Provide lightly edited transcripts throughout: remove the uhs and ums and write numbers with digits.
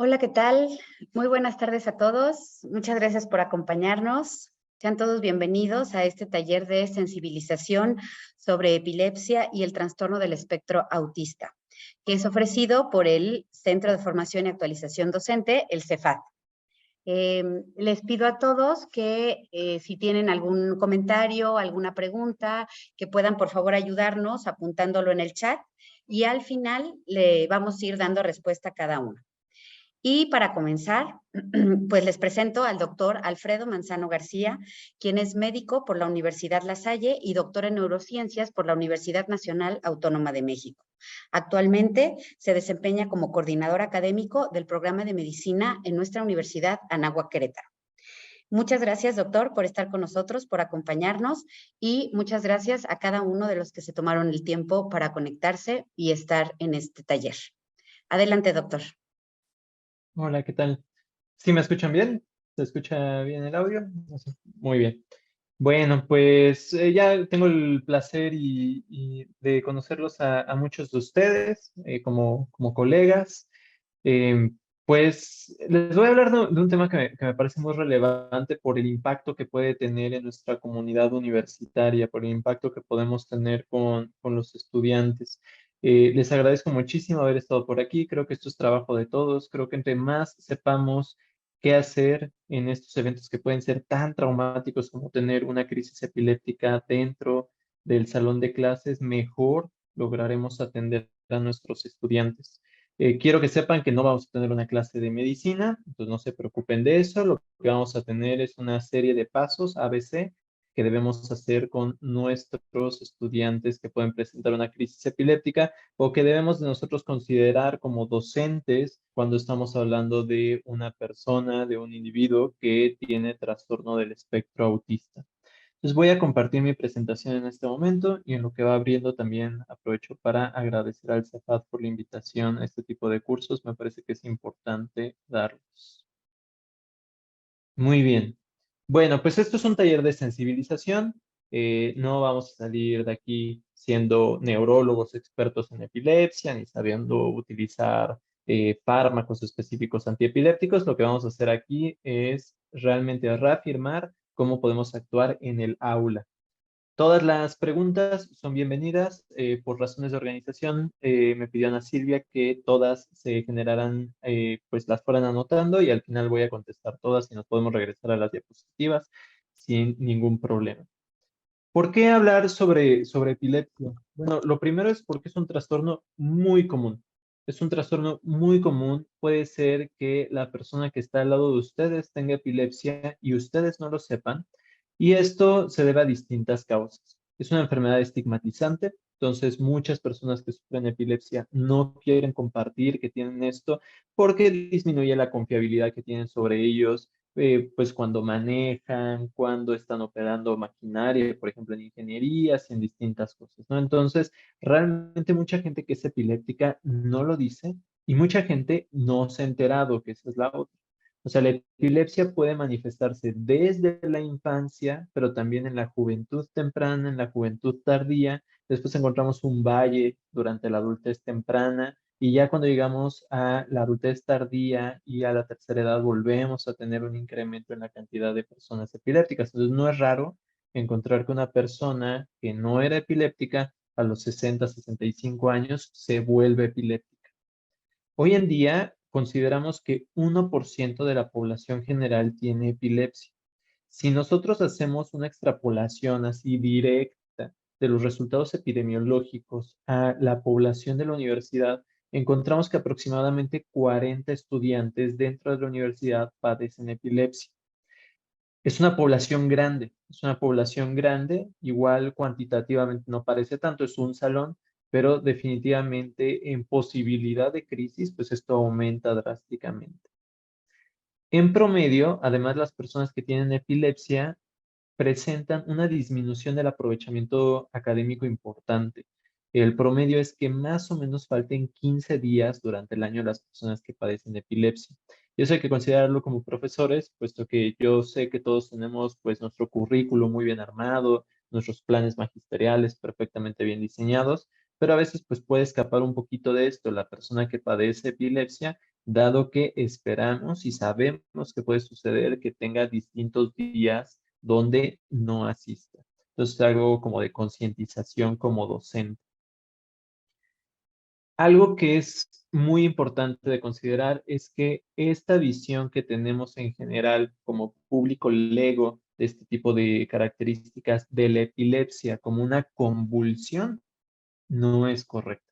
Hola, ¿qué tal? Muy buenas tardes a todos. Muchas gracias por acompañarnos. Sean todos bienvenidos a este taller de sensibilización sobre epilepsia y el trastorno del espectro autista, que es ofrecido por el Centro de Formación y Actualización Docente, el CEFAD. Les pido a todos que si tienen algún comentario, alguna pregunta, que puedan por favor ayudarnos apuntándolo en el chat y al final le vamos a ir dando respuesta a cada uno. Y para comenzar, pues les presento al doctor Alfredo Manzano García, quien es médico por la Universidad La Salle y doctor en neurociencias por la Universidad Nacional Autónoma de México. Actualmente se desempeña como coordinador académico del programa de medicina en nuestra Universidad Anáhuac Querétaro. Muchas gracias, doctor, por estar con nosotros, por acompañarnos y muchas gracias a cada uno de los que se tomaron el tiempo para conectarse y estar en este taller. Adelante, doctor. Hola, ¿qué tal? ¿Sí me escuchan bien? ¿Se escucha bien el audio? No sé. Muy bien. Bueno, pues ya tengo el placer y de conocerlos a muchos de ustedes como colegas. Em, pues les voy a hablar de un tema que me parece muy relevante por el impacto que puede tener en nuestra comunidad universitaria, por el impacto que podemos tener con los estudiantes. Les agradezco muchísimo haber estado por aquí. Creo que esto es trabajo de todos. Creo que entre más sepamos qué hacer en estos eventos que pueden ser tan traumáticos como tener una crisis epiléptica dentro del salón de clases, mejor lograremos atender a nuestros estudiantes. Quiero que sepan que no vamos a tener una clase de medicina, entonces no se preocupen de eso. Lo que vamos a tener es una serie de pasos ABC que debemos hacer con nuestros estudiantes que pueden presentar una crisis epiléptica o que debemos de nosotros considerar como docentes cuando estamos hablando de una persona, de un individuo que tiene trastorno del espectro autista. Entonces voy a compartir mi presentación en este momento y en lo que va abriendo también aprovecho para agradecer al CEFAD por la invitación a este tipo de cursos. Me parece que es importante darlos. Muy bien. Bueno, pues esto es un taller de sensibilización. No vamos a salir de aquí siendo neurólogos expertos en epilepsia, ni sabiendo utilizar fármacos específicos antiepilépticos. Lo que vamos a hacer aquí es realmente reafirmar cómo podemos actuar en el aula. Todas las preguntas son bienvenidas. Por razones de organización, me pidió Ana Silvia que todas se generaran, pues las fueran anotando y al final voy a contestar todas y nos podemos regresar a las diapositivas sin ningún problema. ¿Por qué hablar sobre epilepsia? Bueno, lo primero es porque es un trastorno muy común. Es un trastorno muy común. Puede ser que la persona que está al lado de ustedes tenga epilepsia y ustedes no lo sepan. Y esto se debe a distintas causas. Es una enfermedad estigmatizante, entonces muchas personas que sufren epilepsia no quieren compartir que tienen esto porque disminuye la confiabilidad que tienen sobre ellos, pues cuando manejan, cuando están operando maquinaria, por ejemplo, en ingenierías y en distintas cosas, ¿no? Entonces, realmente mucha gente que es epiléptica no lo dice y mucha gente no se ha enterado que esa es la otra. O sea, la epilepsia puede manifestarse desde la infancia, pero también en la juventud temprana, en la juventud tardía. Después encontramos un valle durante la adultez temprana y ya cuando llegamos a la adultez tardía y a la tercera edad, volvemos a tener un incremento en la cantidad de personas epilépticas. Entonces, no es raro encontrar que una persona que no era epiléptica a los 65 años se vuelve epiléptica. Hoy en día consideramos que 1% de la población general tiene epilepsia. Si nosotros hacemos una extrapolación así directa de los resultados epidemiológicos a la población de la universidad, encontramos que aproximadamente 40 estudiantes dentro de la universidad padecen epilepsia. Es una población grande, igual cuantitativamente no parece tanto, es un salón, pero definitivamente en posibilidad de crisis, pues esto aumenta drásticamente. En promedio, además, las personas que tienen epilepsia presentan una disminución del aprovechamiento académico importante. El promedio es que más o menos falten 15 días durante el año las personas que padecen epilepsia. Y eso hay que considerarlo como profesores, puesto que yo sé que todos tenemos pues nuestro currículo muy bien armado, nuestros planes magisteriales perfectamente bien diseñados, pero a veces pues puede escapar un poquito de esto la persona que padece epilepsia dado que esperamos y sabemos que puede suceder que tenga distintos días donde no asista. Entonces, es algo como de concientización como docente. Algo que es muy importante de considerar es que esta visión que tenemos en general como público lego de este tipo de características de la epilepsia como una convulsión no es correcta.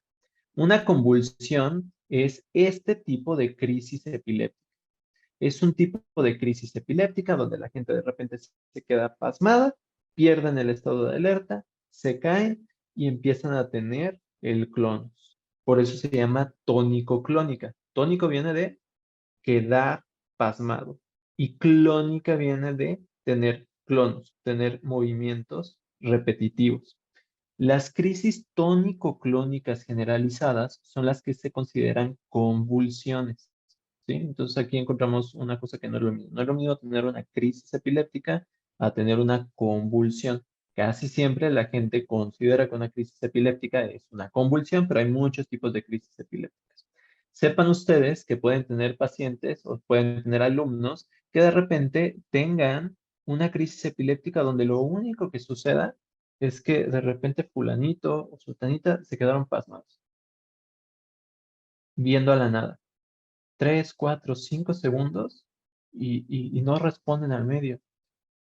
Una convulsión es este tipo de crisis epiléptica. Es un tipo de crisis epiléptica donde la gente de repente se queda pasmada, pierden el estado de alerta, se caen y empiezan a tener el clonus. Por eso se llama tónico-clónica. Tónico viene de quedar pasmado y clónica viene de tener clonus, tener movimientos repetitivos. Las crisis tónico-clónicas generalizadas son las que se consideran convulsiones, ¿sí? Entonces aquí encontramos una cosa que no es lo mismo. No es lo mismo tener una crisis epiléptica a tener una convulsión. Casi siempre la gente considera que una crisis epiléptica es una convulsión, pero hay muchos tipos de crisis epilépticas. Sepan ustedes que pueden tener pacientes o pueden tener alumnos que de repente tengan una crisis epiléptica donde lo único que suceda es que de repente fulanito o sultanita se quedaron pasmados, viendo a la nada. 3, 4, 5 segundos y no responden al medio.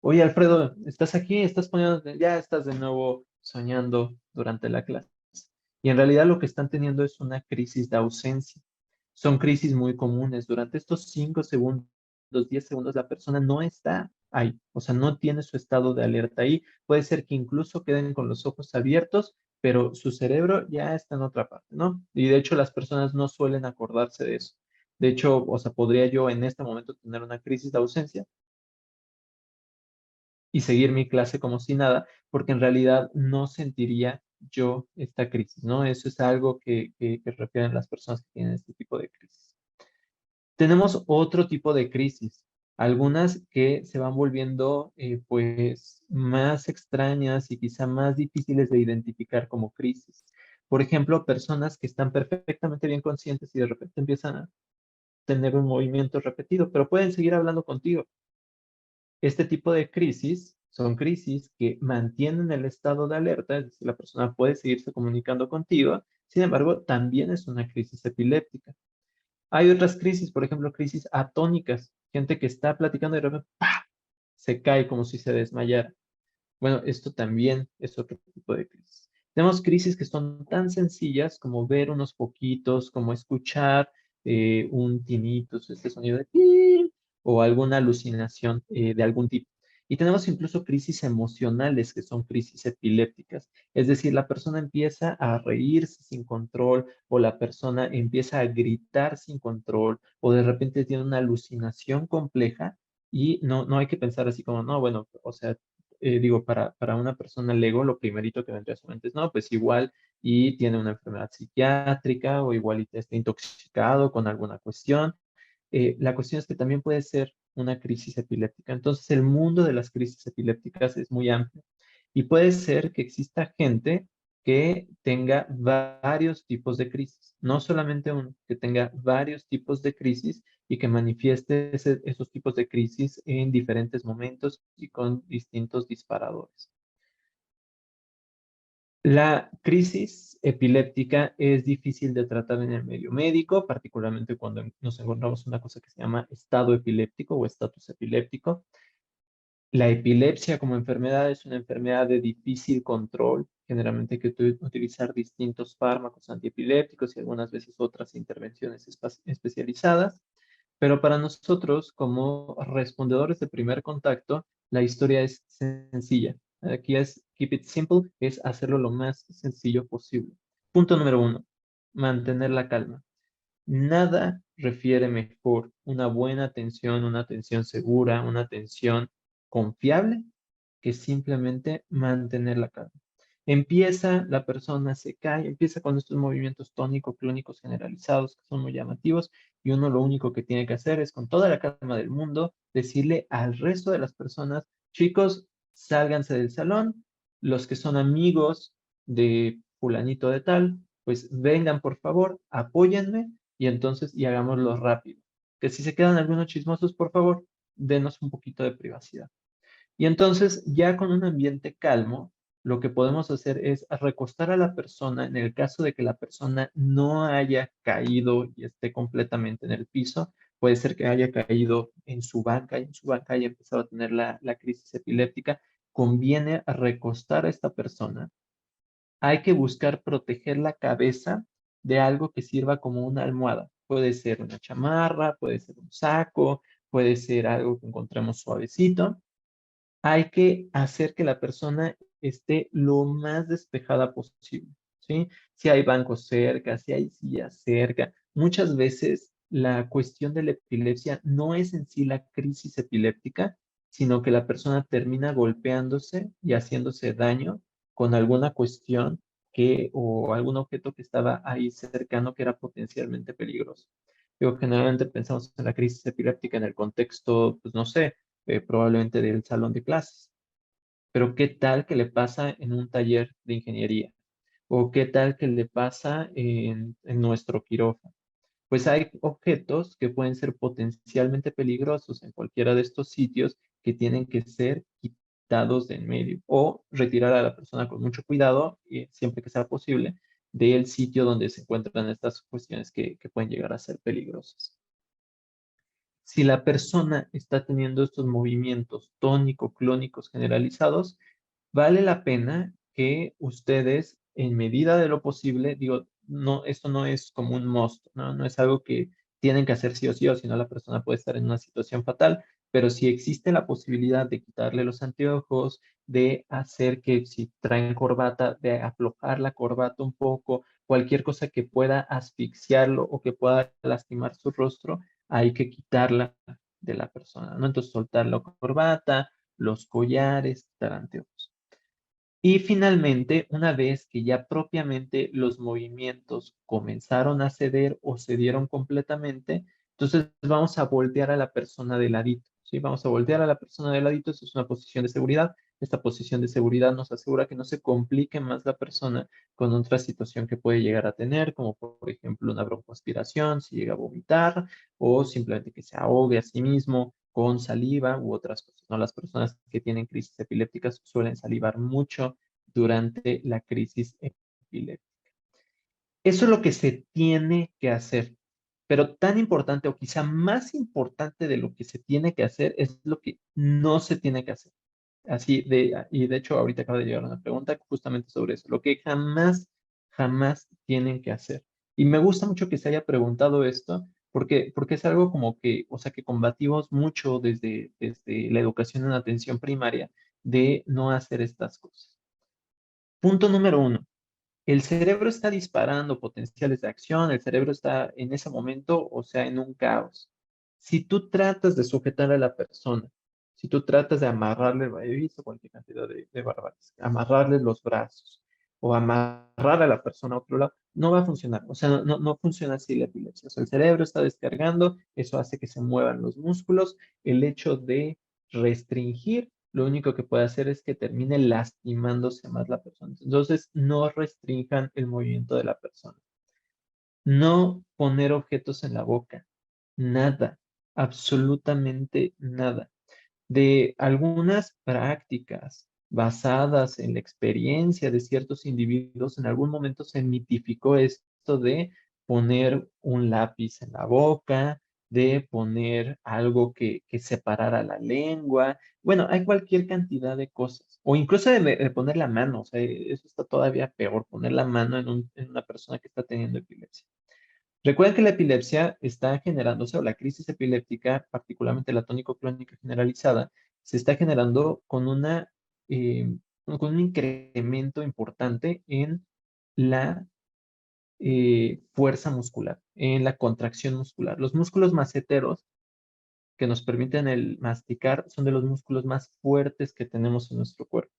Oye, Alfredo, ¿estás aquí? ¿Estás poniendo, ya estás de nuevo soñando durante la clase? Y en realidad lo que están teniendo es una crisis de ausencia. Son crisis muy comunes. Durante estos 5 segundos, 10 segundos, la persona no está ahí. O sea, no tiene su estado de alerta ahí. Puede ser que incluso queden con los ojos abiertos, pero su cerebro ya está en otra parte, ¿no? Y de hecho las personas no suelen acordarse de eso. De hecho, o sea, podría yo en este momento tener una crisis de ausencia y seguir mi clase como si nada, porque en realidad no sentiría yo esta crisis, ¿no? Eso es algo que refieren las personas que tienen este tipo de crisis. Tenemos otro tipo de crisis, algunas que se van volviendo pues más extrañas y quizá más difíciles de identificar como crisis. Por ejemplo, personas que están perfectamente bien conscientes y de repente empiezan a tener un movimiento repetido, pero pueden seguir hablando contigo. Este tipo de crisis son crisis que mantienen el estado de alerta, es decir, la persona puede seguirse comunicando contigo, sin embargo, también es una crisis epiléptica. Hay otras crisis, por ejemplo, crisis atónicas, gente que está platicando y de repente ¡pah! Se cae como si se desmayara. Bueno, esto también es otro tipo de crisis. Tenemos crisis que son tan sencillas como ver unos poquitos, como escuchar un tinnitus, este sonido de pi, o alguna alucinación de algún tipo. Y tenemos incluso crisis emocionales, que son crisis epilépticas. Es decir, la persona empieza a reírse sin control, o la persona empieza a gritar sin control, o de repente tiene una alucinación compleja. Y no hay que pensar así como, no, bueno, o sea, digo, para una persona lego, lo primerito que vendría a su mente es, no, pues igual y tiene una enfermedad psiquiátrica o igual y está intoxicado con alguna cuestión. La cuestión es que también puede ser una crisis epiléptica. Entonces, el mundo de las crisis epilépticas es muy amplio y puede ser que exista gente que tenga varios tipos de crisis, no solamente uno, que tenga varios tipos de crisis y que manifieste esos tipos de crisis en diferentes momentos y con distintos disparadores. La crisis epiléptica es difícil de tratar en el medio médico, particularmente cuando nos encontramos una cosa que se llama estado epiléptico o estatus epiléptico. La epilepsia como enfermedad es una enfermedad de difícil control. Generalmente hay que utilizar distintos fármacos antiepilépticos y algunas veces otras intervenciones especializadas. Pero para nosotros, como respondedores de primer contacto, la historia es sencilla. Aquí es keep it simple, es hacerlo lo más sencillo posible. Punto número 1, mantener la calma. Nada refiere mejor una atención segura, una atención confiable, que simplemente mantener la calma. Empieza, la persona se cae, empieza con estos movimientos tónico-clónicos generalizados que son muy llamativos y uno lo único que tiene que hacer es con toda la calma del mundo decirle al resto de las personas, chicos, sálganse del salón, los que son amigos de fulanito de tal, pues vengan por favor, apóyenme y entonces, y hagámoslo rápido. Que si se quedan algunos chismosos, por favor, denos un poquito de privacidad. Y entonces, ya con un ambiente calmo, lo que podemos hacer es recostar a la persona en el caso de que la persona no haya caído y esté completamente en el piso. Puede ser que haya caído en su banca y en su banca haya empezado a tener la crisis epiléptica. Conviene recostar a esta persona. Hay que buscar proteger la cabeza de algo que sirva como una almohada. Puede ser una chamarra, puede ser un saco, puede ser algo que encontremos suavecito. Hay que hacer que la persona esté lo más despejada posible, ¿sí? Si hay bancos cerca, si hay sillas cerca. Muchas veces la cuestión de la epilepsia no es en sí la crisis epiléptica, sino que la persona termina golpeándose y haciéndose daño con alguna cuestión o algún objeto que estaba ahí cercano que era potencialmente peligroso. Digo, generalmente pensamos en la crisis epiléptica en el contexto, pues no sé, probablemente del salón de clases. Pero ¿qué tal que le pasa en un taller de ingeniería? ¿O qué tal que le pasa en nuestro quirófano? Pues hay objetos que pueden ser potencialmente peligrosos en cualquiera de estos sitios que tienen que ser quitados de en medio o retirar a la persona con mucho cuidado, y siempre que sea posible, del sitio donde se encuentran estas cuestiones que pueden llegar a ser peligrosas. Si la persona está teniendo estos movimientos tónico-clónicos generalizados, vale la pena que ustedes, en medida de lo posible, digo, no, esto no es como un must, ¿no? No es algo que tienen que hacer sí o sí no la persona puede estar en una situación fatal, pero si existe la posibilidad de quitarle los anteojos, de hacer que si traen corbata, de aflojar la corbata un poco, cualquier cosa que pueda asfixiarlo o que pueda lastimar su rostro, hay que quitarla de la persona, ¿no? Entonces soltar la corbata, los collares, quitar anteojos. Y finalmente, una vez que ya propiamente los movimientos comenzaron a ceder o cedieron completamente, entonces vamos a voltear a la persona de ladito, ¿sí? Vamos a voltear a la persona de ladito, eso es una posición de seguridad. Esta posición de seguridad nos asegura que no se complique más la persona con otra situación que puede llegar a tener, como por ejemplo una broncoaspiración, si llega a vomitar, o simplemente que se ahogue a sí mismo con saliva u otras cosas, ¿no? Las personas que tienen crisis epilépticas suelen salivar mucho durante la crisis epiléptica. Eso es lo que se tiene que hacer, pero tan importante o quizá más importante de lo que se tiene que hacer es lo que no se tiene que hacer. Y de hecho ahorita acaba de llegar una pregunta justamente sobre eso, lo que jamás, jamás tienen que hacer. Y me gusta mucho que se haya preguntado esto, porque es algo como que, o sea, que combatimos mucho desde la educación en atención primaria de no hacer estas cosas. Punto número uno. El cerebro está disparando potenciales de acción, el cerebro está en ese momento, o sea, en un caos. Si tú tratas de sujetar a la persona, si tú tratas de amarrarle, he visto cualquier cantidad de barbaridades, amarrarle los brazos o amarrar a la persona a otro lado, no va a funcionar. O sea, no funciona así la epilepsia. O sea, el cerebro está descargando, eso hace que se muevan los músculos. El hecho de restringir lo único que puede hacer es que termine lastimándose más la persona. Entonces, no restrinjan el movimiento de la persona. No poner objetos en la boca. Nada, absolutamente nada. De algunas prácticas basadas en la experiencia de ciertos individuos, en algún momento se mitificó esto de poner un lápiz en la boca, de poner algo que separara la lengua. Bueno, hay cualquier cantidad de cosas. O incluso de poner la mano, o sea, eso está todavía peor, poner la mano en una persona que está teniendo epilepsia. Recuerden que la epilepsia está generándose, o la crisis epiléptica, particularmente la tónico-clónica generalizada, se está generando con un incremento importante en la fuerza muscular, en la contracción muscular. Los músculos maceteros que nos permiten el masticar son de los músculos más fuertes que tenemos en nuestro cuerpo.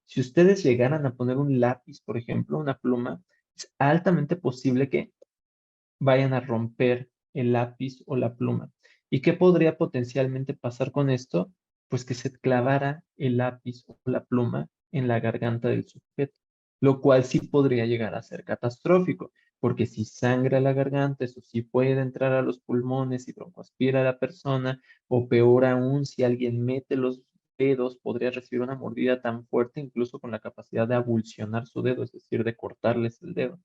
Si ustedes llegaran a poner un lápiz, por ejemplo, una pluma, es altamente posible que vayan a romper el lápiz o la pluma. ¿Y qué podría potencialmente pasar con esto? Pues que se clavara el lápiz o la pluma en la garganta del sujeto, lo cual sí podría llegar a ser catastrófico. porque si sangra la garganta, eso sí puede entrar a los pulmones y broncoaspira a la persona, o peor aún, si alguien mete los dedos, podría recibir una mordida tan fuerte, incluso con la capacidad de avulsionar su dedo, es decir, de cortarles el dedo.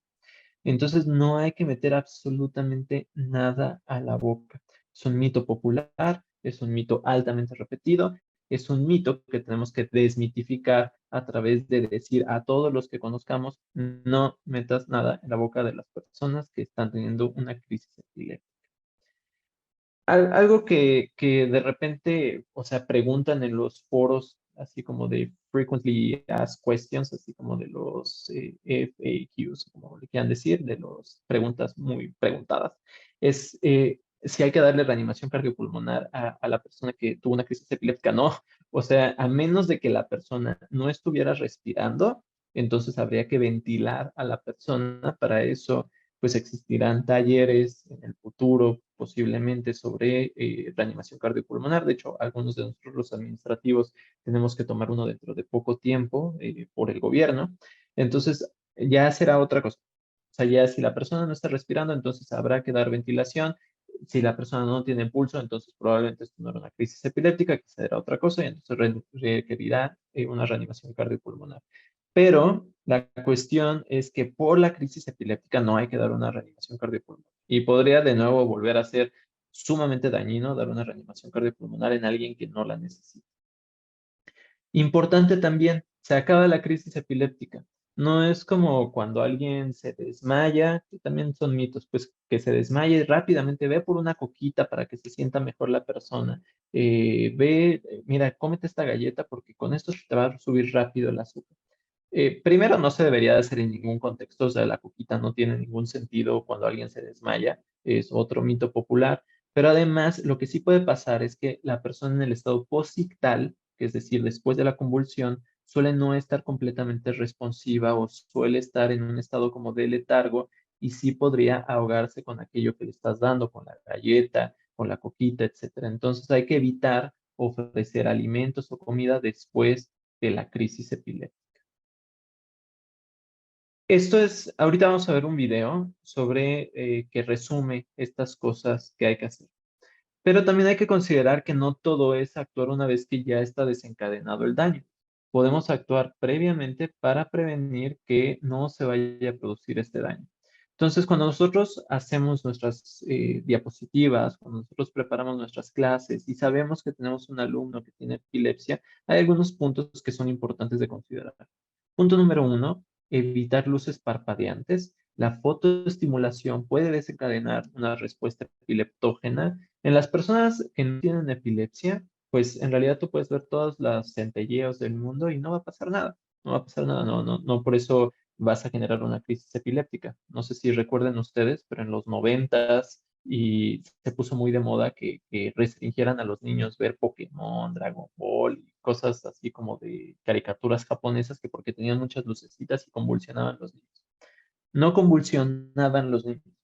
Entonces no hay que meter absolutamente nada a la boca. Es un mito popular, es un mito altamente repetido, es un mito que tenemos que desmitificar a través de decir a todos los que conozcamos, no metas nada en la boca de las personas que están teniendo una crisis epiléptica. Algo que de repente, o sea, preguntan en los foros, así como de frequently asked questions, así como de los FAQs, como le quieran decir, de las preguntas muy preguntadas, es si hay que darle reanimación cardiopulmonar a la persona que tuvo una crisis epiléptica. No, o sea, a menos de que la persona no estuviera respirando, entonces habría que ventilar a la persona. Para eso pues existirán talleres en el futuro posiblemente sobre reanimación cardiopulmonar. De hecho, algunos de nosotros los administrativos tenemos que tomar uno dentro de poco tiempo por el gobierno. Entonces, ya será otra cosa. O sea, ya si la persona no está respirando, entonces habrá que dar ventilación. Si la persona no tiene pulso, entonces probablemente esto no era una crisis epiléptica, que será otra cosa, y entonces requerirá una reanimación cardiopulmonar. Pero la cuestión es que por la crisis epiléptica no hay que dar una reanimación cardiopulmonar. Y podría de nuevo volver a ser sumamente dañino dar una reanimación cardiopulmonar en alguien que no la necesita. Importante también, se acaba la crisis epiléptica. No es como cuando alguien se desmaya, que también son mitos, pues que se desmaya y rápidamente ve por una coquita para que se sienta mejor la persona. Mira, cómete esta galleta porque con esto te va a subir rápido el azúcar. Primero, no se debería de hacer en ningún contexto, o sea, la coquita no tiene ningún sentido cuando alguien se desmaya, es otro mito popular, pero además lo que sí puede pasar es que la persona en el estado posictal, que es decir, después de la convulsión, suele no estar completamente responsiva o suele estar en un estado como de letargo y sí podría ahogarse con aquello que le estás dando, con la galleta, con la coquita, etcétera. Entonces hay que evitar ofrecer alimentos o comida después de la crisis epiléptica. Ahorita vamos a ver un video sobre que resume estas cosas que hay que hacer. Pero también hay que considerar que no todo es actuar una vez que ya está desencadenado el daño. Podemos actuar previamente para prevenir que no se vaya a producir este daño. Entonces, cuando nosotros hacemos nuestras diapositivas, cuando nosotros preparamos nuestras clases y sabemos que tenemos un alumno que tiene epilepsia, hay algunos puntos que son importantes de considerar. Punto número uno, evitar luces parpadeantes. La fotoestimulación puede desencadenar una respuesta epileptógena. En las personas que no tienen epilepsia, pues en realidad tú puedes ver todas las centelleos del mundo y no va a pasar nada. No va a pasar nada, no por eso vas a generar una crisis epiléptica. No sé si recuerden ustedes, pero en los noventas y se puso muy de moda que restringieran a los niños ver Pokémon, Dragon Ball y cosas así como de caricaturas japonesas que porque tenían muchas lucecitas y convulsionaban los niños. No convulsionaban los niños,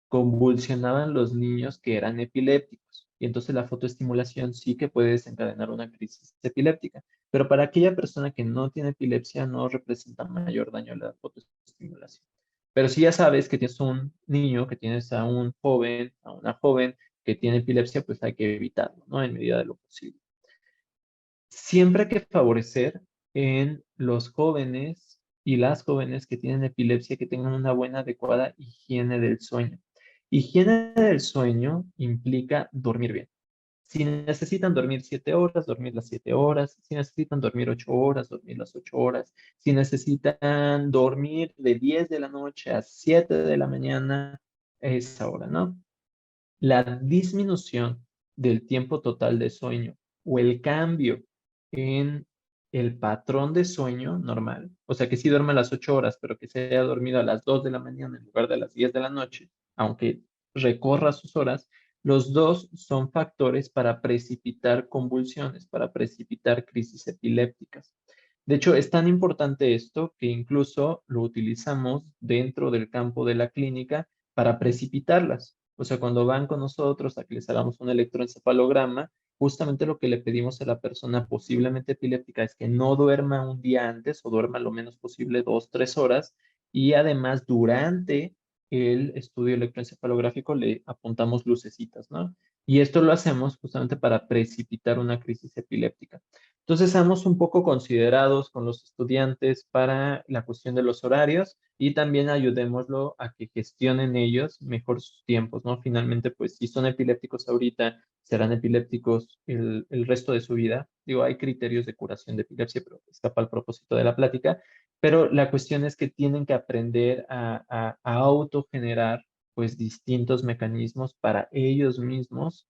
convulsionaban los niños que eran epilépticos. Y entonces la fotoestimulación sí que puede desencadenar una crisis epiléptica. Pero para aquella persona que no tiene epilepsia no representa mayor daño la fotoestimulación. Pero si ya sabes que tienes un niño, que tienes a un joven, a una joven que tiene epilepsia, pues hay que evitarlo, ¿no? En medida de lo posible. Siempre hay que favorecer en los jóvenes y las jóvenes que tienen epilepsia que tengan una buena, adecuada higiene del sueño. Higiene del sueño implica dormir bien. Si necesitan dormir 7 horas, dormir las 7 horas. Si necesitan dormir 8 horas, dormir las 8 horas. Si necesitan dormir de 10 de la noche a 7 de la mañana, esa hora, ¿no? La disminución del tiempo total de sueño o el cambio en el patrón de sueño normal, o sea que sí duerme a las 8 horas, pero que se haya dormido a las 2 de la mañana en lugar de a las 10 de la noche, aunque recorra sus horas, los dos son factores para precipitar convulsiones, para precipitar crisis epilépticas. De hecho, es tan importante esto que incluso lo utilizamos dentro del campo de la clínica para precipitarlas. O sea, cuando van con nosotros a que les hagamos un electroencefalograma, justamente lo que le pedimos a la persona posiblemente epiléptica es que no duerma un día antes o duerma lo menos posible 2, 3 horas y además durante el estudio electroencefalográfico le apuntamos lucecitas, ¿no? Y esto lo hacemos justamente para precipitar una crisis epiléptica. Entonces, seamos un poco considerados con los estudiantes para la cuestión de los horarios y también ayudémoslo a que gestionen ellos mejor sus tiempos, ¿no? Finalmente, pues si son epilépticos ahorita, serán epilépticos el resto de su vida. Digo, hay criterios de curación de epilepsia, pero escapa al propósito de la plática. Pero la cuestión es que tienen que aprender a autogenerar pues distintos mecanismos para ellos mismos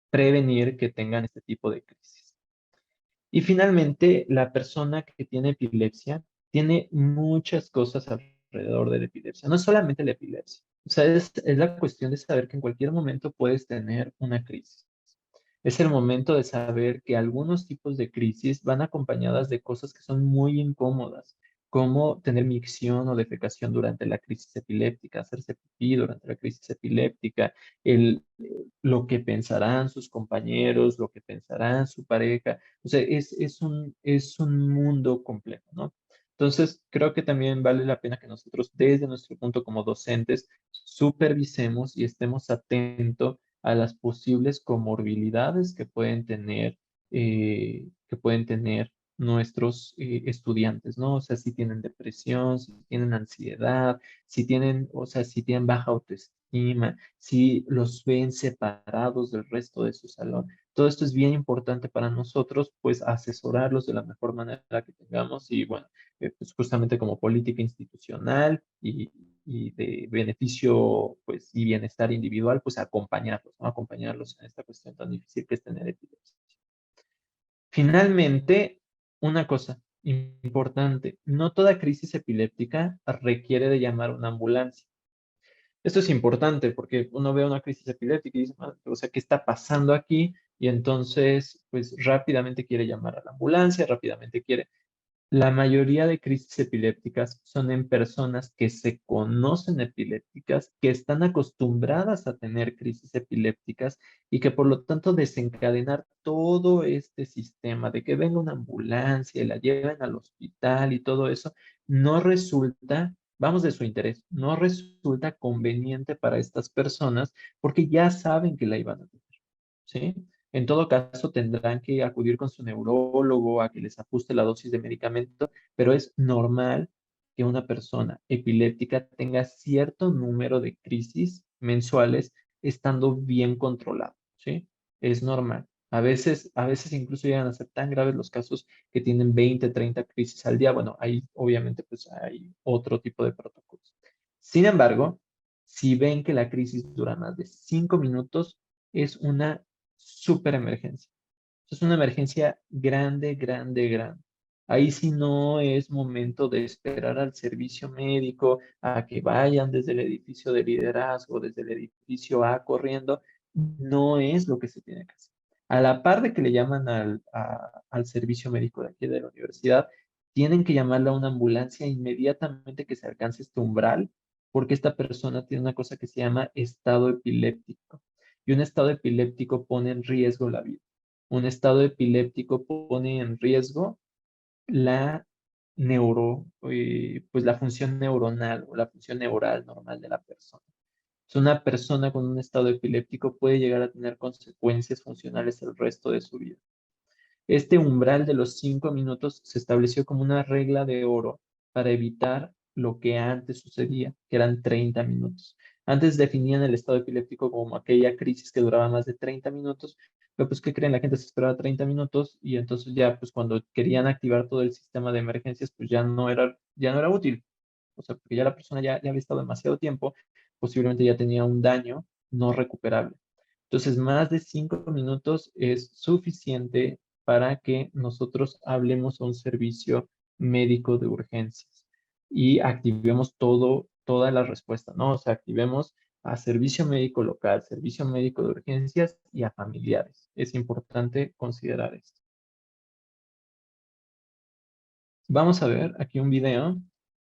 prevenir que tengan este tipo de crisis. Y finalmente, la persona que tiene epilepsia tiene muchas cosas alrededor de la epilepsia, no solamente la epilepsia. O sea, es la cuestión de saber que en cualquier momento puedes tener una crisis. Es el momento de saber que algunos tipos de crisis van acompañadas de cosas que son muy incómodas, como tener micción o defecación durante la crisis epiléptica, hacerse pipí durante la crisis epiléptica, lo que pensarán sus compañeros, lo que pensarán su pareja. O sea, es un mundo complejo, ¿no? Entonces, creo que también vale la pena que nosotros, desde nuestro punto como docentes, supervisemos y estemos atentos a las posibles comorbilidades que pueden tener nuestros estudiantes, ¿no? O sea, si tienen depresión, si tienen ansiedad, si tienen, o sea, si tienen baja autoestima, si los ven separados del resto de su salón. Todo esto es bien importante para nosotros, pues asesorarlos de la mejor manera que tengamos y bueno, pues justamente como política institucional y de beneficio pues, y bienestar individual, pues acompañarlos, ¿no? Acompañarlos en esta cuestión tan difícil que es tener epilepsia. Finalmente, una cosa importante, no toda crisis epiléptica requiere de llamar a una ambulancia. Esto es importante porque uno ve una crisis epiléptica y dice, "Ah, o sea, ¿qué está pasando aquí?" Y entonces, pues rápidamente quiere llamar a la ambulancia, rápidamente quiere. La mayoría de crisis epilépticas son en personas que se conocen epilépticas, que están acostumbradas a tener crisis epilépticas y que por lo tanto desencadenar todo este sistema de que venga una ambulancia y la lleven al hospital y todo eso, no resulta, vamos de su interés, no resulta conveniente para estas personas porque ya saben que la iban a tener. ¿Sí? En todo caso, tendrán que acudir con su neurólogo a que les ajuste la dosis de medicamento, pero es normal que una persona epiléptica tenga cierto número de crisis mensuales estando bien controlado, ¿sí? Es normal. A veces incluso llegan a ser tan graves los casos que tienen 20, 30 crisis al día. Bueno, ahí obviamente pues hay otro tipo de protocolos. Sin embargo, si ven que la crisis dura más de 5 minutos, es una super emergencia. Es una emergencia grande, grande, grande. Ahí sí no es momento de esperar al servicio médico, a que vayan desde el edificio de liderazgo, desde el edificio A corriendo. No es lo que se tiene que hacer. A la par de que le llaman al servicio médico de aquí de la universidad, tienen que llamarle a una ambulancia inmediatamente que se alcance este umbral, porque esta persona tiene una cosa que se llama estado epiléptico y un estado epiléptico pone en riesgo la vida. Un estado epiléptico pone en riesgo la pues la función neuronal o la función neural normal de la persona. Entonces, una persona con un estado epiléptico puede llegar a tener consecuencias funcionales el resto de su vida. Este umbral de los 5 minutos se estableció como una regla de oro para evitar lo que antes sucedía, que eran 30 minutos. Antes definían el estado epiléptico como aquella crisis que duraba más de 30 minutos, pero pues ¿qué creen? La gente se esperaba 30 minutos y entonces ya pues cuando querían activar todo el sistema de emergencias pues ya no era útil. O sea, porque ya la persona ya había estado demasiado tiempo, posiblemente ya tenía un daño no recuperable. Entonces, más de 5 minutos es suficiente para que nosotros hablemos a un servicio médico de urgencias y activemos toda la respuesta, ¿no? O sea, activemos a servicio médico local, servicio médico de urgencias y a familiares. Es importante considerar esto. Vamos a ver aquí un video,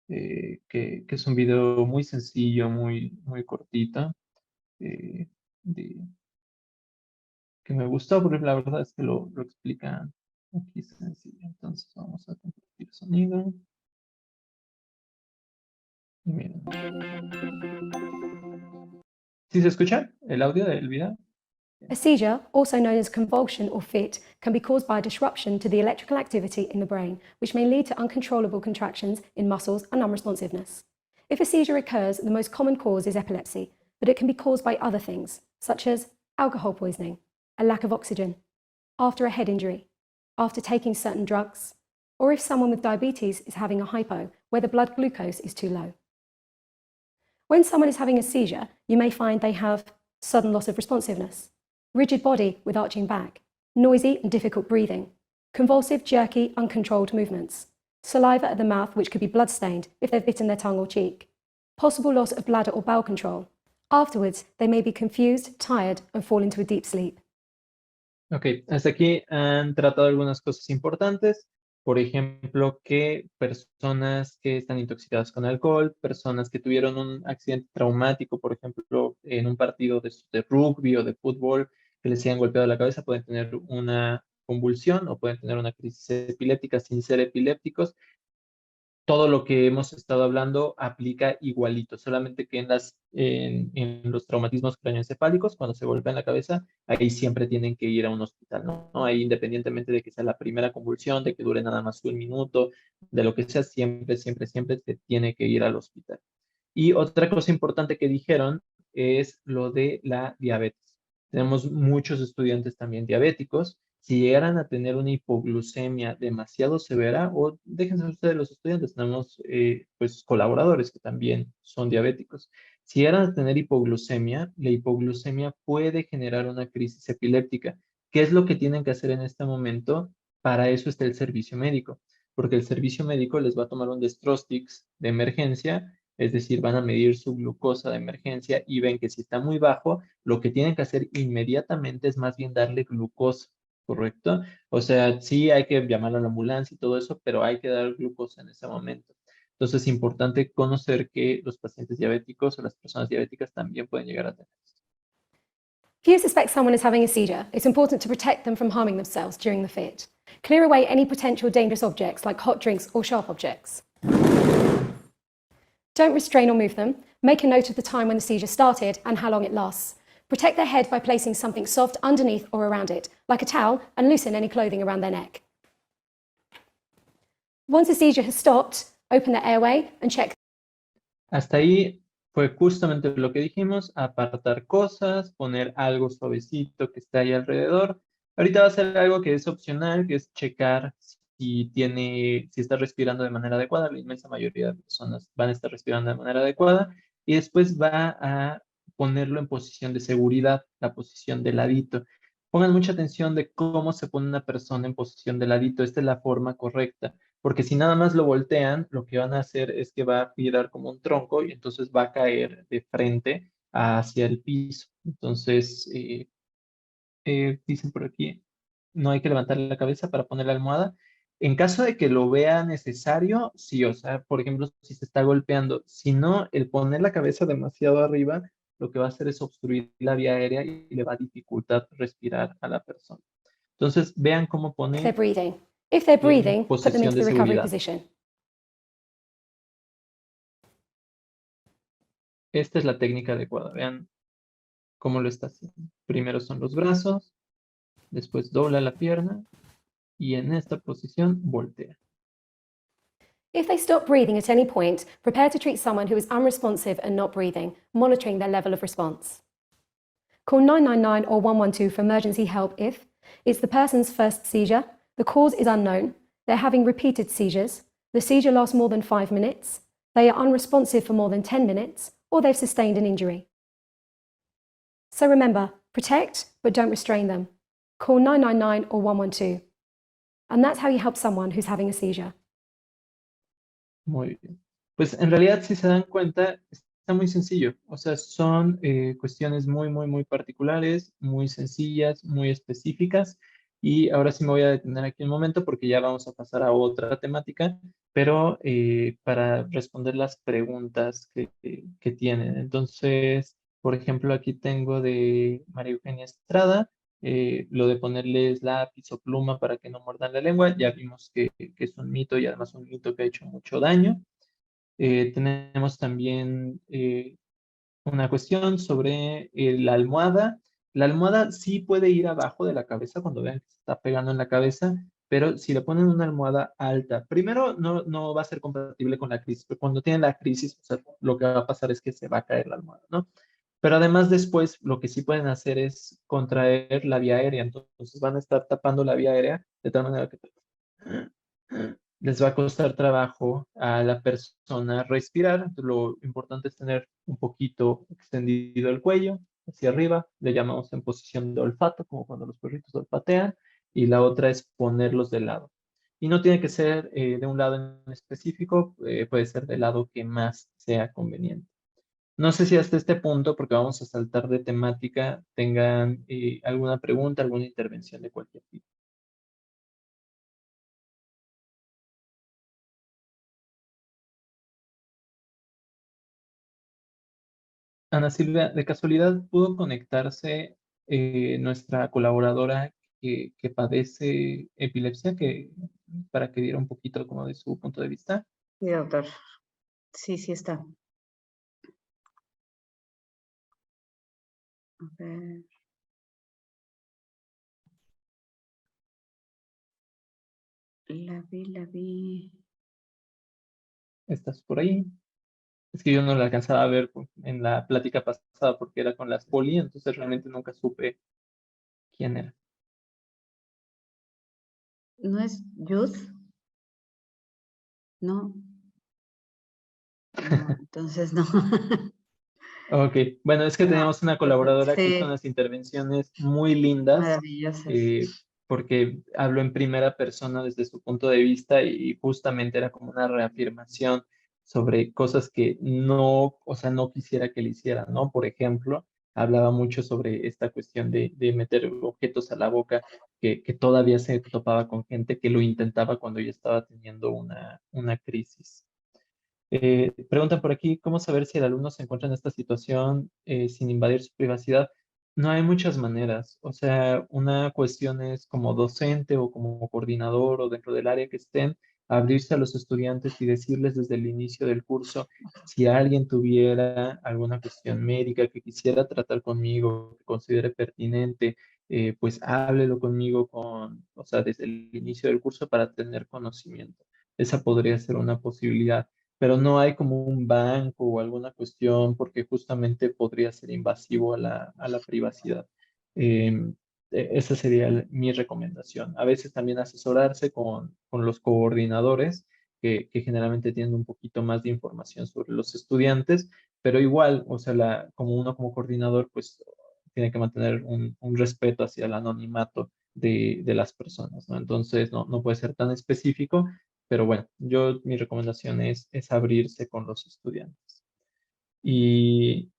que es un video muy sencillo, muy, muy cortito, eh, de- que me gustó porque la verdad es que lo explica aquí sencillo. Entonces vamos a compartir sonido. Y miren. ¿Sí se escucha el audio del video? A seizure, also known as convulsion or fit, can be caused by a disruption to the electrical activity in the brain, which may lead to uncontrollable contractions in muscles and unresponsiveness. If a seizure occurs, the most common cause is epilepsy, but it can be caused by other things, such as alcohol poisoning, a lack of oxygen, after a head injury, after taking certain drugs, or if someone with diabetes is having a hypo, where the blood glucose is too low. When someone is having a seizure, you may find they have sudden loss of responsiveness, rigid body with arching back, noisy and difficult breathing, convulsive, jerky, uncontrolled movements, saliva at the mouth which could be blood-stained if they've bitten their tongue or cheek, possible loss of bladder or bowel control. Afterwards, they may be confused, tired, and fall into a deep sleep. Ok, hasta aquí han tratado algunas cosas importantes. Por ejemplo, que personas que están intoxicadas con alcohol, personas que tuvieron un accidente traumático, por ejemplo, en un partido de rugby o de fútbol, que les hayan golpeado la cabeza, pueden tener una convulsión o pueden tener una crisis epiléptica sin ser epilépticos. Todo lo que hemos estado hablando aplica igualito, solamente que en los traumatismos craneoencefálicos, cuando se golpea la cabeza, ahí siempre tienen que ir a un hospital, ¿no? Ahí independientemente de que sea la primera convulsión, de que dure nada más un minuto, de lo que sea, siempre, siempre, siempre se tiene que ir al hospital. Y otra cosa importante que dijeron es lo de la diabetes. Tenemos muchos estudiantes también diabéticos. Si llegaran a tener una hipoglucemia demasiado severa, o déjense ustedes los estudiantes, tenemos pues colaboradores que también son diabéticos. Si llegaran a tener hipoglucemia, la hipoglucemia puede generar una crisis epiléptica. ¿Qué es lo que tienen que hacer en este momento? Para eso está el servicio médico, porque el servicio médico les va a tomar un Destrostix de emergencia, es decir, van a medir su glucosa de emergencia y ven que si está muy bajo, lo que tienen que hacer inmediatamente es más bien darle glucosa, ¿correcto? O sea, sí hay que llamar a la ambulancia y todo eso, pero hay que dar glucosa en ese momento. Entonces es importante conocer que los pacientes diabéticos o las personas diabéticas también pueden llegar a tener esto. If you suspect someone is having a seizure, it's important to protect them from harming themselves during the fit. Clear away any potential dangerous objects like hot drinks or sharp objects. Don't restrain or move them. Make a note of the time when the seizure started and how long it lasts. Protect their head by placing something soft underneath or around it, like a towel, and loosen any clothing around their neck. Once the seizure has stopped, open the airway and check. Hasta ahí fue justamente lo que dijimos: apartar cosas, poner algo suavecito que esté ahí alrededor. Ahorita va a ser algo que es opcional, que es checar si está respirando de manera adecuada. La inmensa mayoría de personas van a estar respirando de manera adecuada, y después va a ponerlo en posición de seguridad, la posición de ladito. Pongan mucha atención de cómo se pone una persona en posición de ladito. Esta es la forma correcta, porque si nada más lo voltean, lo que van a hacer es que va a girar como un tronco y entonces va a caer de frente hacia el piso. Entonces, dicen por aquí, no hay que levantar la cabeza para poner la almohada. En caso de que lo vea necesario, sí, o sea, por ejemplo, si se está golpeando, si no, el poner la cabeza demasiado arriba, lo que va a hacer es obstruir la vía aérea y le va a dificultar respirar a la persona. Entonces, vean cómo If they're pone breathing. If they're en breathing, put them posición into de the recovery seguridad. position. Esta es la técnica adecuada. Vean cómo lo está haciendo. Primero son los brazos, después dobla la pierna y en esta posición voltea. If they stop breathing at any point, prepare to treat someone who is unresponsive and not breathing, monitoring their level of response. Call 999 or 112 for emergency help if it's the person's first seizure, the cause is unknown, they're having repeated seizures, the seizure lasts more than 5 minutes, they are unresponsive for more than 10 minutes, or they've sustained an injury. So remember, protect, but don't restrain them. Call 999 or 112. And that's how you help someone who's having a seizure. Muy bien. Pues en realidad, si se dan cuenta, está muy sencillo. O sea, son cuestiones muy, muy, muy particulares, muy sencillas, muy específicas. Y ahora sí me voy a detener aquí un momento porque ya vamos a pasar a otra temática, pero para responder las preguntas que tienen. Entonces, por ejemplo, aquí tengo de María Eugenia Estrada, lo de ponerles lápiz o pluma para que no muerdan la lengua. Ya vimos que es un mito, y además un mito que ha hecho mucho daño. Tenemos también una cuestión sobre la almohada. La almohada sí puede ir abajo de la cabeza cuando vean que se está pegando en la cabeza, pero si le ponen una almohada alta, primero no va a ser compatible con la crisis, pero cuando tienen la crisis, o sea, lo que va a pasar es que se va a caer la almohada, ¿no? Pero además después lo que sí pueden hacer es contraer la vía aérea, entonces van a estar tapando la vía aérea de tal manera que les va a costar trabajo a la persona respirar. Entonces, lo importante es tener un poquito extendido el cuello hacia arriba, le llamamos en posición de olfato, como cuando los perritos olfatean, y la otra es ponerlos de lado. Y no tiene que ser de un lado en específico, puede ser del lado que más sea conveniente. No sé si hasta este punto, porque vamos a saltar de temática, tengan alguna pregunta, alguna intervención de cualquier tipo. Ana Silvia, de casualidad, ¿pudo conectarse nuestra colaboradora que padece epilepsia para que diera un poquito como de su punto de vista? Sí, doctor. Sí, sí está. A ver. La vi. ¿Estás por ahí? Es que yo no la alcanzaba a ver en la plática pasada porque era con las poli, entonces realmente nunca supe quién era. ¿No es Youth? No. No, entonces no. Ok, bueno, es que No. teníamos una colaboradora que hizo Sí, unas intervenciones muy lindas, maravillosas. porque habló en primera persona desde su punto de vista y justamente era como una reafirmación sobre cosas que no, o sea, no quisiera que le hicieran, ¿no? Por ejemplo, hablaba mucho sobre esta cuestión de meter objetos a la boca, que todavía se topaba con gente que lo intentaba cuando ya estaba teniendo una crisis. Preguntan por aquí, ¿cómo saber si el alumno se encuentra en esta situación sin invadir su privacidad? No hay muchas maneras. O sea, una cuestión es como docente o como coordinador o dentro del área que estén, abrirse a los estudiantes y decirles desde el inicio del curso, si alguien tuviera alguna cuestión médica que quisiera tratar conmigo, que considere pertinente, pues háblelo conmigo o sea, desde el inicio del curso para tener conocimiento. Esa podría ser una posibilidad, pero no hay como un banco o alguna cuestión porque justamente podría ser invasivo a la privacidad. Eh, Esa sería mi recomendación. A veces también asesorarse con los coordinadores que generalmente tienen un poquito más de información sobre los estudiantes, pero igual, o sea, como uno como coordinador, pues tiene que mantener un respeto hacia el anonimato de las personas, ¿no? Entonces, no puede ser tan específico, pero bueno, mi recomendación es abrirse con los estudiantes. Y,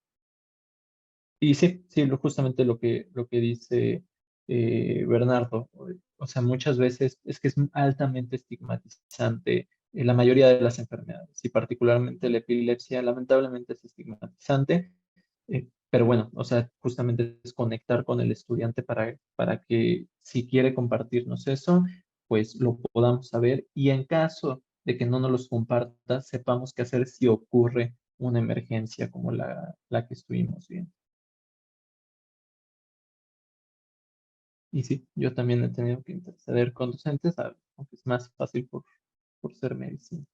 y sí, sí, justamente lo que dice Bernardo, o sea, muchas veces es que es altamente estigmatizante la mayoría de las enfermedades, y particularmente la epilepsia, lamentablemente es estigmatizante, pero bueno, o sea, justamente es conectar con el estudiante para que si quiere compartirnos eso, pues lo podamos saber y en caso de que no nos los comparta, sepamos qué hacer si ocurre una emergencia como la que estuvimos viendo. Y sí, yo también he tenido que interceder con docentes, aunque es más fácil por ser medicina.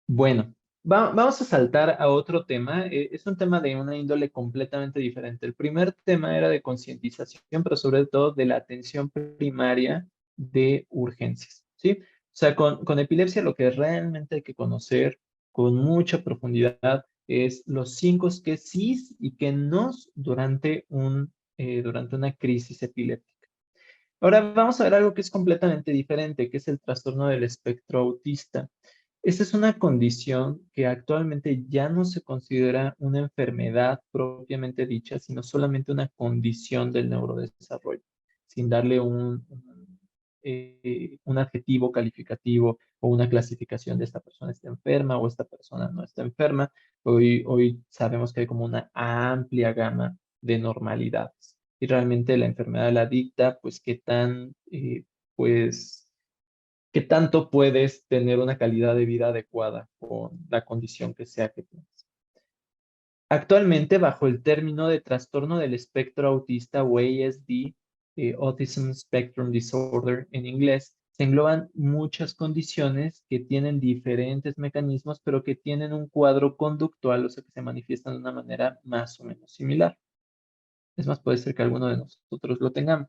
Bueno, vamos a saltar a otro tema. Es un tema de una índole completamente diferente. El primer tema era de concientización, pero sobre todo de la atención primaria de urgencias, ¿sí? O sea, con epilepsia lo que realmente hay que conocer con mucha profundidad es los cinco que sí y que no durante una crisis epiléptica. Ahora vamos a ver algo que es completamente diferente, que es el trastorno del espectro autista. Esta es una condición que actualmente ya no se considera una enfermedad propiamente dicha, sino solamente una condición del neurodesarrollo, sin darle un adjetivo calificativo o una clasificación de esta persona está enferma o esta persona no está enferma. Hoy sabemos que hay como una amplia gama de normalidades. Y realmente la enfermedad la dicta, pues, qué tan, pues, qué tanto puedes tener una calidad de vida adecuada con la condición que sea que tienes. Actualmente, bajo el término de trastorno del espectro autista o ASD, Autism Spectrum Disorder en inglés, se engloban muchas condiciones que tienen diferentes mecanismos, pero que tienen un cuadro conductual, o sea, que se manifiestan de una manera más o menos similar. Es más, puede ser que alguno de nosotros lo tengamos.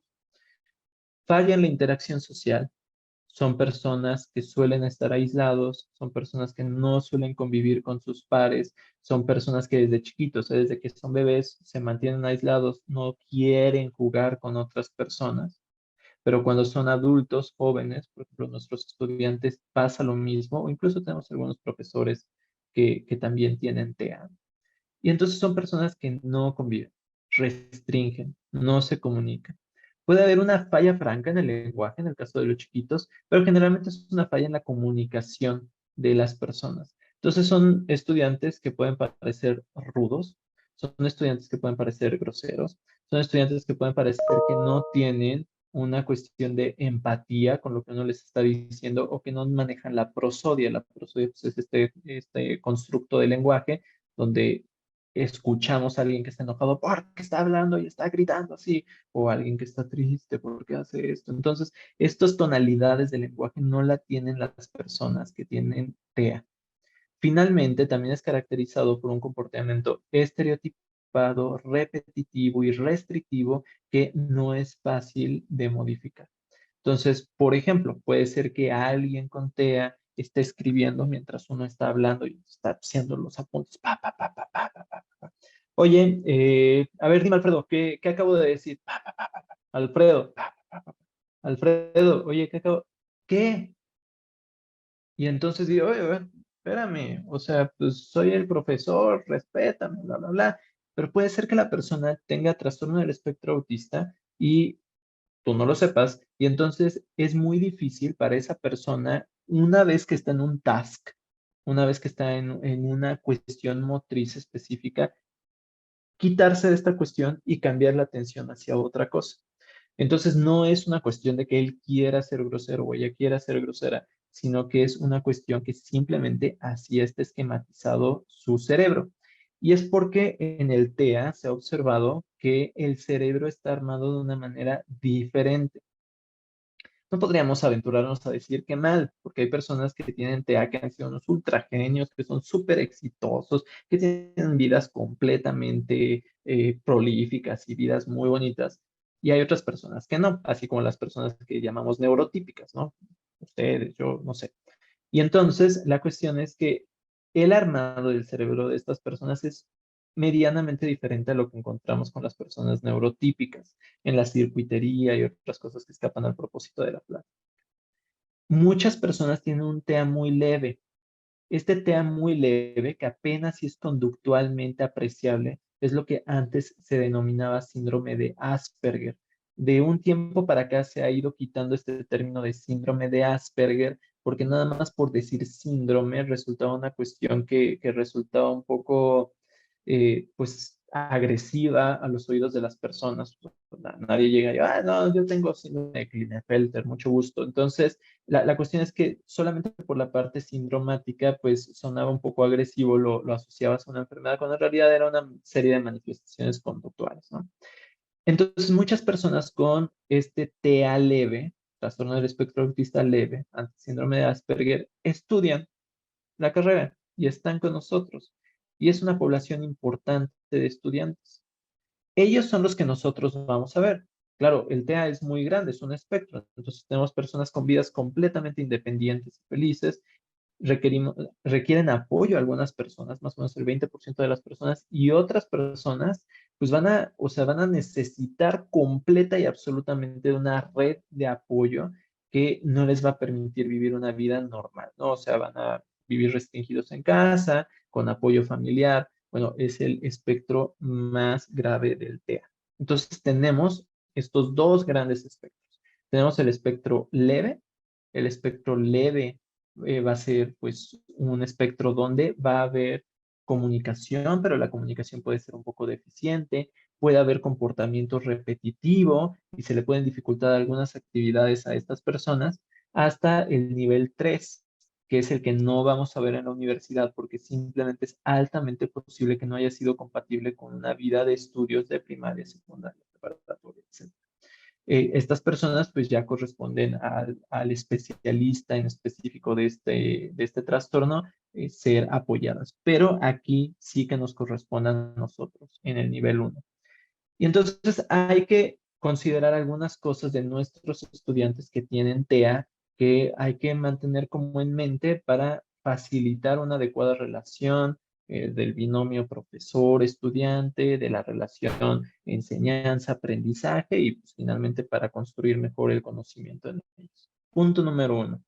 Falla en la interacción social. Son personas que suelen estar aislados, son personas que no suelen convivir con sus pares, son personas que desde chiquitos, desde que son bebés, se mantienen aislados, no quieren jugar con otras personas, pero cuando son adultos, jóvenes, por ejemplo, nuestros estudiantes, pasa lo mismo, o incluso tenemos algunos profesores que también tienen TEA. Y entonces son personas que no conviven, restringen, no se comunican. Puede haber una falla franca en el lenguaje, en el caso de los chiquitos, pero generalmente es una falla en la comunicación de las personas. Entonces son estudiantes que pueden parecer rudos, son estudiantes que pueden parecer groseros, son estudiantes que pueden parecer que no tienen una cuestión de empatía con lo que uno les está diciendo o que no manejan la prosodia. La prosodia pues, es este constructo de lenguaje donde escuchamos a alguien que está enojado porque está hablando y está gritando así, o alguien que está triste porque hace esto. Entonces, estas tonalidades del lenguaje no la tienen las personas que tienen TEA. Finalmente, también es caracterizado por un comportamiento estereotipado, repetitivo y restrictivo que no es fácil de modificar. Entonces, por ejemplo, puede ser que alguien con TEA esté escribiendo mientras uno está hablando y está haciendo los apuntes. Pa, pa, pa, pa, pa, pa, pa, pa. Oye, a ver, dime, Alfredo, ¿qué acabo de decir? Pa, pa, pa, pa, pa. Alfredo, pa, pa, pa, pa. Alfredo, oye, ¿qué acabo? ¿Qué? Y entonces digo, oye, a ver, espérame, o sea, pues soy el profesor, respétame, bla, bla, bla. Pero puede ser que la persona tenga trastorno del espectro autista y tú no lo sepas, y entonces es muy difícil para esa persona, una vez que está en un task, una vez que está en una cuestión motriz específica, quitarse de esta cuestión y cambiar la atención hacia otra cosa. Entonces no es una cuestión de que él quiera ser grosero o ella quiera ser grosera, sino que es una cuestión que simplemente así está esquematizado su cerebro. Y es porque en el TEA se ha observado que el cerebro está armado de una manera diferente. No podríamos aventurarnos a decir que mal, porque hay personas que tienen TEA que han sido unos ultra genios, que son súper exitosos, que tienen vidas completamente prolíficas y vidas muy bonitas. Y hay otras personas que no, así como las personas que llamamos neurotípicas, ¿no? Ustedes, yo, no sé. Y entonces la cuestión es que el armado del cerebro de estas personas es medianamente diferente a lo que encontramos con las personas neurotípicas en la circuitería y otras cosas que escapan al propósito de la plata. Muchas personas tienen un TEA muy leve. Este TEA muy leve, que apenas si es conductualmente apreciable, es lo que antes se denominaba síndrome de Asperger. De un tiempo para acá se ha ido quitando este término de síndrome de Asperger, porque nada más por decir síndrome resultaba una cuestión que resultaba un poco, pues, agresiva a los oídos de las personas. Nadie llega y, no, yo tengo síndrome de Klinefelter, mucho gusto. Entonces, la cuestión es que solamente por la parte sindromática, pues sonaba un poco agresivo, lo asociabas a una enfermedad, cuando en realidad era una serie de manifestaciones conductuales, ¿no? Entonces, muchas personas con este TEA leve, trastorno del espectro autista leve, síndrome de Asperger, estudian la carrera y están con nosotros. Y es una población importante de estudiantes. Ellos son los que nosotros vamos a ver. Claro, el TEA es muy grande, es un espectro. Entonces tenemos personas con vidas completamente independientes y felices. Requieren apoyo a algunas personas, más o menos el 20% de las personas, y otras personas, pues van a necesitar completa y absolutamente una red de apoyo que no les va a permitir vivir una vida normal, ¿no? O sea, van a vivir restringidos en casa, con apoyo familiar. Bueno, es el espectro más grave del TEA. Entonces tenemos estos dos grandes espectros. Tenemos el espectro leve. El espectro leve va a ser pues un espectro donde va a haber comunicación, pero la comunicación puede ser un poco deficiente, puede haber comportamiento repetitivo y se le pueden dificultar algunas actividades a estas personas. hasta el nivel 3, que es el que no vamos a ver en la universidad porque simplemente es altamente posible que no haya sido compatible con una vida de estudios de primaria, secundaria, preparatoria, etc. Estas personas pues ya corresponden al especialista en específico de este trastorno ser apoyadas, pero aquí sí que nos correspondan a nosotros en el nivel 1. Y entonces hay que considerar algunas cosas de nuestros estudiantes que tienen TEA que hay que mantener como en mente para facilitar una adecuada relación del binomio profesor-estudiante, de la relación enseñanza-aprendizaje y pues, finalmente para construir mejor el conocimiento en ellos. Punto número 1.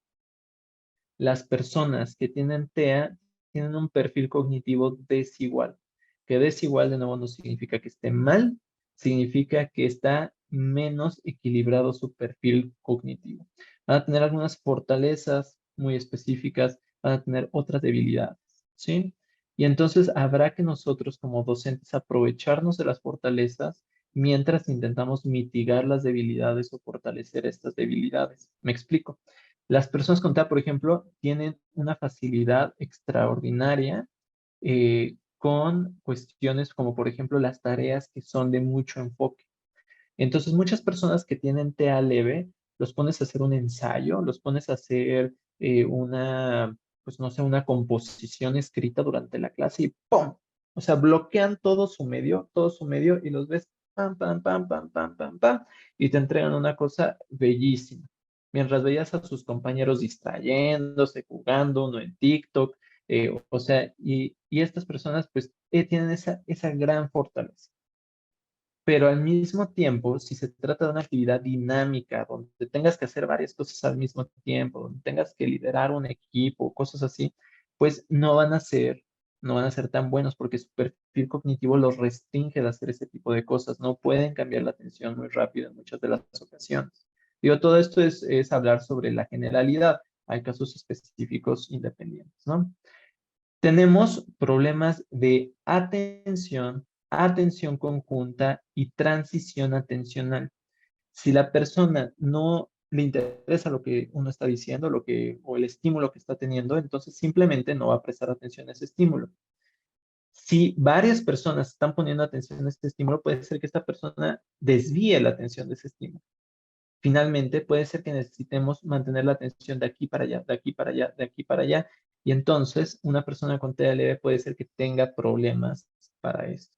Las personas que tienen TEA tienen un perfil cognitivo desigual. Que desigual de nuevo no significa que esté mal, significa que está menos equilibrado su perfil cognitivo. Van a tener algunas fortalezas muy específicas, van a tener otras debilidades, ¿sí? Y entonces habrá que nosotros como docentes aprovecharnos de las fortalezas mientras intentamos mitigar las debilidades o fortalecer estas debilidades. ¿Me explico? Las personas con TEA, por ejemplo, tienen una facilidad extraordinaria con cuestiones como, por ejemplo, las tareas que son de mucho enfoque. Entonces, muchas personas que tienen TEA leve, los pones a hacer un ensayo, los pones a hacer pues no sé, una composición escrita durante la clase y ¡pum! O sea, bloquean todo su medio y los ves pam, pam, pam, pam, pam, pam, pam, y te entregan una cosa bellísima. Mientras veías a sus compañeros distrayéndose, jugando, uno en TikTok, o sea, y estas personas pues tienen esa gran fortaleza. Pero al mismo tiempo, si se trata de una actividad dinámica, donde tengas que hacer varias cosas al mismo tiempo, donde tengas que liderar un equipo, cosas así, pues no van a ser tan buenos porque su perfil cognitivo los restringe de hacer ese tipo de cosas. No pueden cambiar la atención muy rápido en muchas de las ocasiones. Digo, todo esto es hablar sobre la generalidad. Hay casos específicos independientes, ¿no? Tenemos problemas de atención conjunta y transición atencional. Si la persona no le interesa lo que uno está diciendo, o el estímulo que está teniendo, entonces simplemente no va a prestar atención a ese estímulo. Si varias personas están poniendo atención a este estímulo, puede ser que esta persona desvíe la atención de ese estímulo. Finalmente, puede ser que necesitemos mantener la atención de aquí para allá, de aquí para allá, de aquí para allá. Y entonces, una persona con TEA leve puede ser que tenga problemas para esto.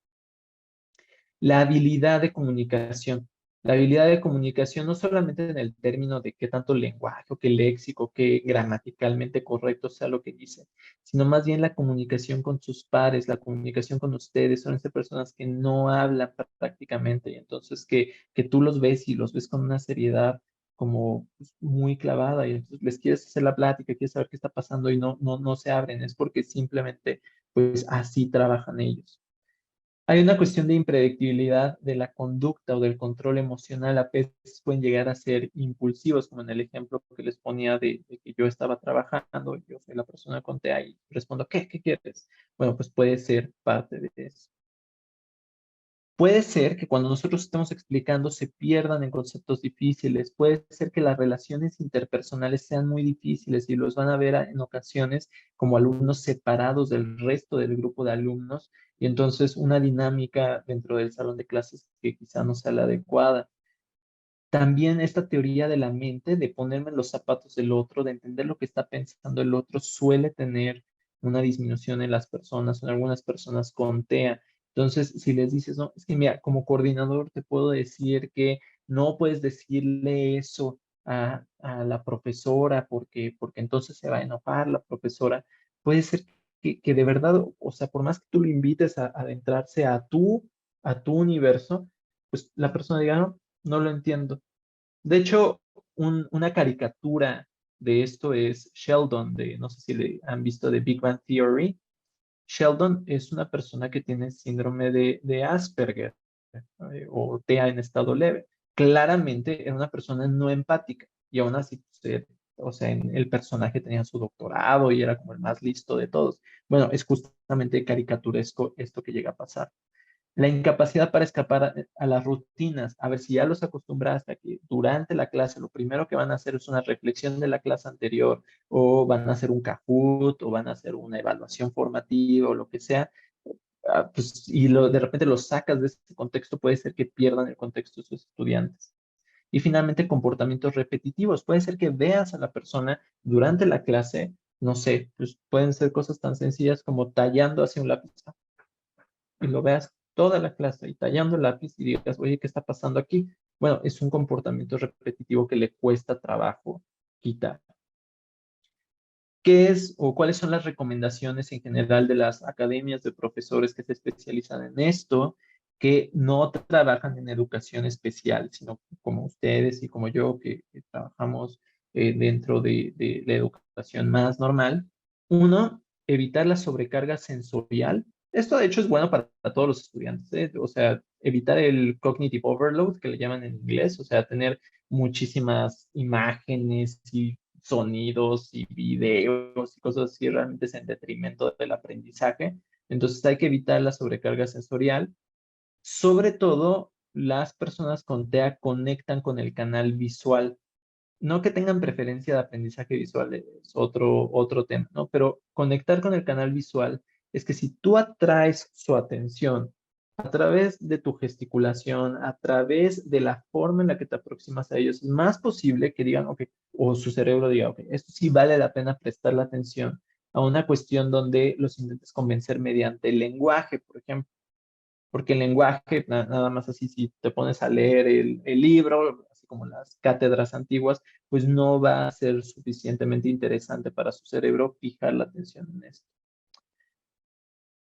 La habilidad de comunicación. La habilidad de comunicación no solamente en el término de qué tanto lenguaje o qué léxico, qué gramaticalmente correcto sea lo que dice, sino más bien la comunicación con sus pares, la comunicación con ustedes. Son estas personas que no hablan prácticamente y entonces que tú los ves y los ves con una seriedad como pues, muy clavada y entonces les quieres hacer la plática, quieres saber qué está pasando y no se abren. Es porque simplemente pues así trabajan ellos. Hay una cuestión de impredictibilidad de la conducta o del control emocional. A veces pueden llegar a ser impulsivos, como en el ejemplo que les ponía de que yo estaba trabajando, yo soy la persona con TEA y respondo, ¿qué quieres? Bueno, pues puede ser parte de eso. Puede ser que cuando nosotros estamos explicando se pierdan en conceptos difíciles, puede ser que las relaciones interpersonales sean muy difíciles y los van a ver en ocasiones como alumnos separados del resto del grupo de alumnos y entonces una dinámica dentro del salón de clases que quizá no sea la adecuada. También esta teoría de la mente, de ponerme en los zapatos del otro, de entender lo que está pensando el otro, suele tener una disminución en las personas, en algunas personas con TEA. Entonces, si les dices, no, es que mira, como coordinador te puedo decir que no puedes decirle eso a la profesora porque entonces se va a enojar la profesora. Puede ser que de verdad, o sea, por más que tú lo invites a adentrarse a tu universo, pues la persona diga, no lo entiendo. De hecho, una caricatura de esto es Sheldon, no sé si le han visto de Big Bang Theory. Sheldon es una persona que tiene síndrome de Asperger o TEA en estado leve. Claramente era una persona no empática y aún así, o sea, el personaje tenía su doctorado y era como el más listo de todos. Bueno, es justamente caricaturesco esto que llega a pasar. La incapacidad para escapar a las rutinas. A ver, si ya los acostumbraste a que durante la clase lo primero que van a hacer es una reflexión de la clase anterior, o van a hacer un Kahoot, o van a hacer una evaluación formativa, o lo que sea, pues, y de repente los sacas de ese contexto, puede ser que pierdan el contexto de sus estudiantes. Y finalmente, comportamientos repetitivos. Puede ser que veas a la persona durante la clase, no sé, pues pueden ser cosas tan sencillas como tallando hacia un lápiz, ¿no? Y lo veas toda la clase y tallando el lápiz y digas, oye, ¿qué está pasando aquí? Bueno, es un comportamiento repetitivo que le cuesta trabajo quitar. ¿Qué es o cuáles son las recomendaciones en general de las academias de profesores que se especializan en esto, que no trabajan en educación especial, sino como ustedes y como yo, que trabajamos dentro de la educación más normal? Uno, evitar la sobrecarga sensorial. Esto de hecho es bueno para todos los estudiantes, ¿eh? O sea, evitar el cognitive overload, que le llaman en inglés, o sea, tener muchísimas imágenes y sonidos y videos y cosas así, realmente es en detrimento del aprendizaje. Entonces hay que evitar la sobrecarga sensorial. Sobre todo, las personas con TEA conectan con el canal visual. No que tengan preferencia de aprendizaje visual, es otro tema, ¿no? Pero conectar con el canal visual es que si tú atraes su atención a través de tu gesticulación, a través de la forma en la que te aproximas a ellos, es más posible que digan, ok, o su cerebro diga, ok, esto sí vale la pena prestarle atención a una cuestión donde los intentes convencer mediante el lenguaje, por ejemplo. Porque el lenguaje, nada más así, si te pones a leer el libro, así como las cátedras antiguas, pues no va a ser suficientemente interesante para su cerebro fijar la atención en esto.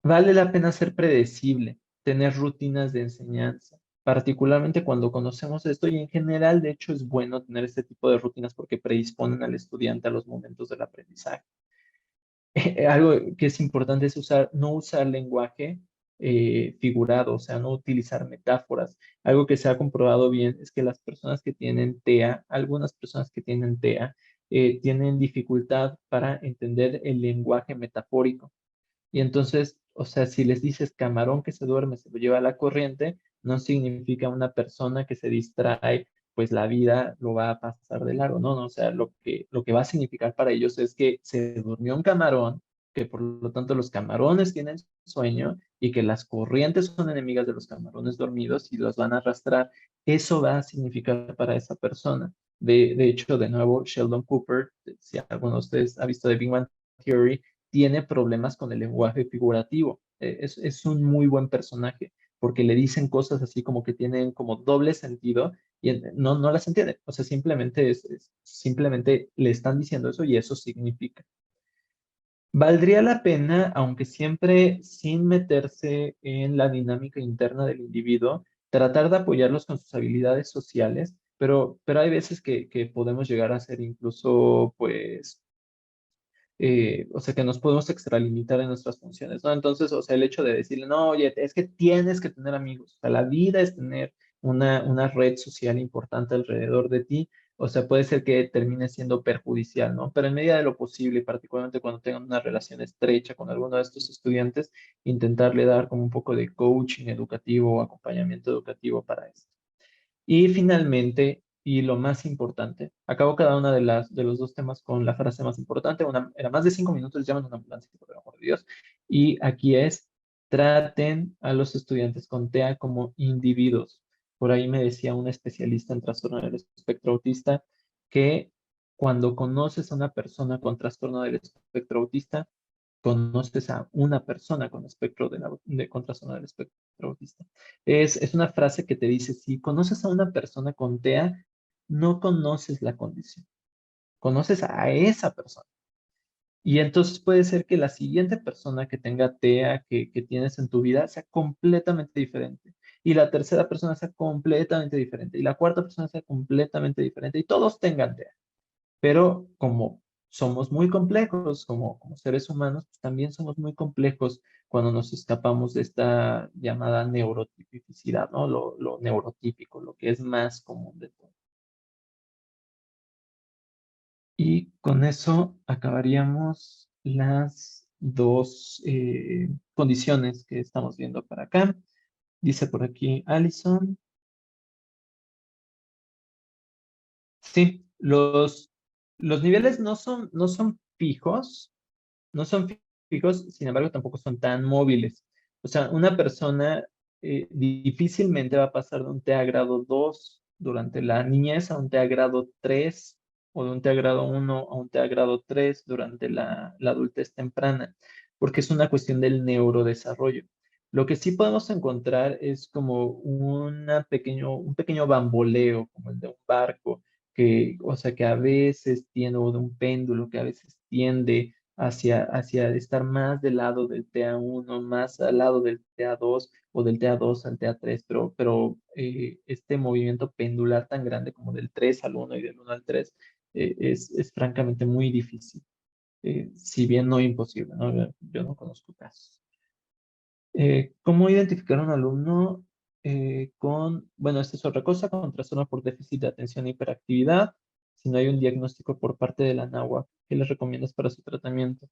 Vale la pena ser predecible, tener rutinas de enseñanza, particularmente cuando conocemos esto, y en general, de hecho, es bueno tener este tipo de rutinas porque predisponen al estudiante a los momentos del aprendizaje. Algo que es importante es no usar lenguaje figurado, o sea, no utilizar metáforas. Algo que se ha comprobado bien es que las personas que tienen TEA, algunas personas que tienen TEA, tienen dificultad para entender el lenguaje metafórico. Y entonces, o sea, si les dices camarón que se duerme, se lo lleva a la corriente, no significa una persona que se distrae, pues la vida lo va a pasar de largo, ¿no? No, o sea, lo que va a significar para ellos es que se durmió un camarón, que por lo tanto los camarones tienen sueño y que las corrientes son enemigas de los camarones dormidos y los van a arrastrar. Eso va a significar para esa persona. De hecho, de nuevo, Sheldon Cooper, si alguno de ustedes ha visto The Big Bang Theory, tiene problemas con el lenguaje figurativo. Es un muy buen personaje porque le dicen cosas así como que tienen como doble sentido y no las entiende. O sea, simplemente le están diciendo eso y eso significa. Valdría la pena, aunque siempre sin meterse en la dinámica interna del individuo, tratar de apoyarlos con sus habilidades sociales, pero hay veces que podemos llegar a ser incluso, pues, o sea, que nos podemos extralimitar en nuestras funciones, ¿no? Entonces, o sea, el hecho de decirle, no, oye, es que tienes que tener amigos, o sea, la vida es tener una red social importante alrededor de ti, o sea, puede ser que termine siendo perjudicial, ¿no? Pero en medida de lo posible, y particularmente cuando tengan una relación estrecha con alguno de estos estudiantes, intentarle dar como un poco de coaching educativo o acompañamiento educativo para esto. Y finalmente, y lo más importante, acabo cada una de los dos temas con la frase más importante. Una era más de 5 minutos, llaman a una ambulancia, por el amor de Dios. Y aquí es, traten a los estudiantes con TEA como individuos. Por ahí me decía un especialista en trastorno del espectro autista que cuando conoces a una persona con trastorno del espectro autista, conoces a una persona con espectro con trastorno del espectro autista. Es una frase que te dice, si conoces a una persona con TEA, no conoces la condición, conoces a esa persona. Y entonces puede ser que la siguiente persona que tenga TEA que tienes en tu vida sea completamente diferente. Y la tercera persona sea completamente diferente. Y la cuarta persona sea completamente diferente. Y todos tengan TEA. Pero como somos muy complejos como seres humanos, pues también somos muy complejos cuando nos escapamos de esta llamada neurotipicidad, ¿no? Lo neurotípico, lo que es más común de todo. Y con eso acabaríamos las dos condiciones que estamos viendo para acá. Dice por aquí Alison. Sí, los niveles no son fijos, no son fijos, sin embargo, tampoco son tan móviles. O sea, una persona difícilmente va a pasar de un TEA grado 2 durante la niñez a un TEA grado 3 o de un TEA grado 1 a un TEA grado 3 durante la adultez temprana, porque es una cuestión del neurodesarrollo. Lo que sí podemos encontrar es como un pequeño bamboleo, como el de un barco, o sea, que a veces tiende, o de un péndulo, que a veces tiende hacia estar más del lado del TA1, más al lado del TA2 o del TA2 al TA3, pero este movimiento pendular tan grande como del 3 al 1 y del 1 al 3 es francamente muy difícil, si bien no imposible, ¿no? Yo no conozco casos. ¿Cómo identificar a un alumno bueno, esta es otra cosa, con trastorno por déficit de atención e hiperactividad, si no hay un diagnóstico por parte de la NAHUAC? ¿Qué les recomiendas para su tratamiento?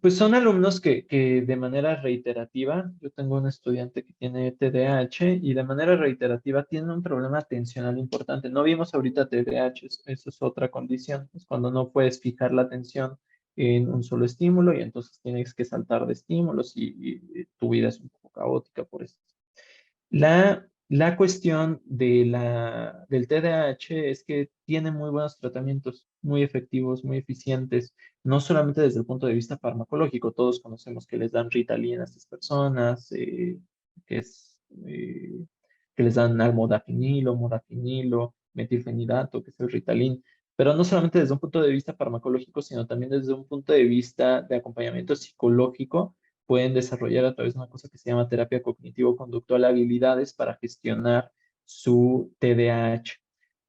Pues son alumnos que de manera reiterativa, yo tengo un estudiante que tiene TDAH y de manera reiterativa tiene un problema atencional importante. No vimos ahorita TDAH, eso es otra condición, es cuando no puedes fijar la atención en un solo estímulo y entonces tienes que saltar de estímulos y tu vida es un poco caótica por eso. La cuestión del TDAH es que tiene muy buenos tratamientos, muy efectivos, muy eficientes, no solamente desde el punto de vista farmacológico. Todos conocemos que les dan Ritalin a estas personas, que es, eh, que les dan modafinilo, metilfenidato, que es el Ritalin, pero no solamente desde un punto de vista farmacológico, sino también desde un punto de vista de acompañamiento psicológico. Pueden desarrollar a través de una cosa que se llama terapia cognitivo-conductual habilidades para gestionar su TDAH.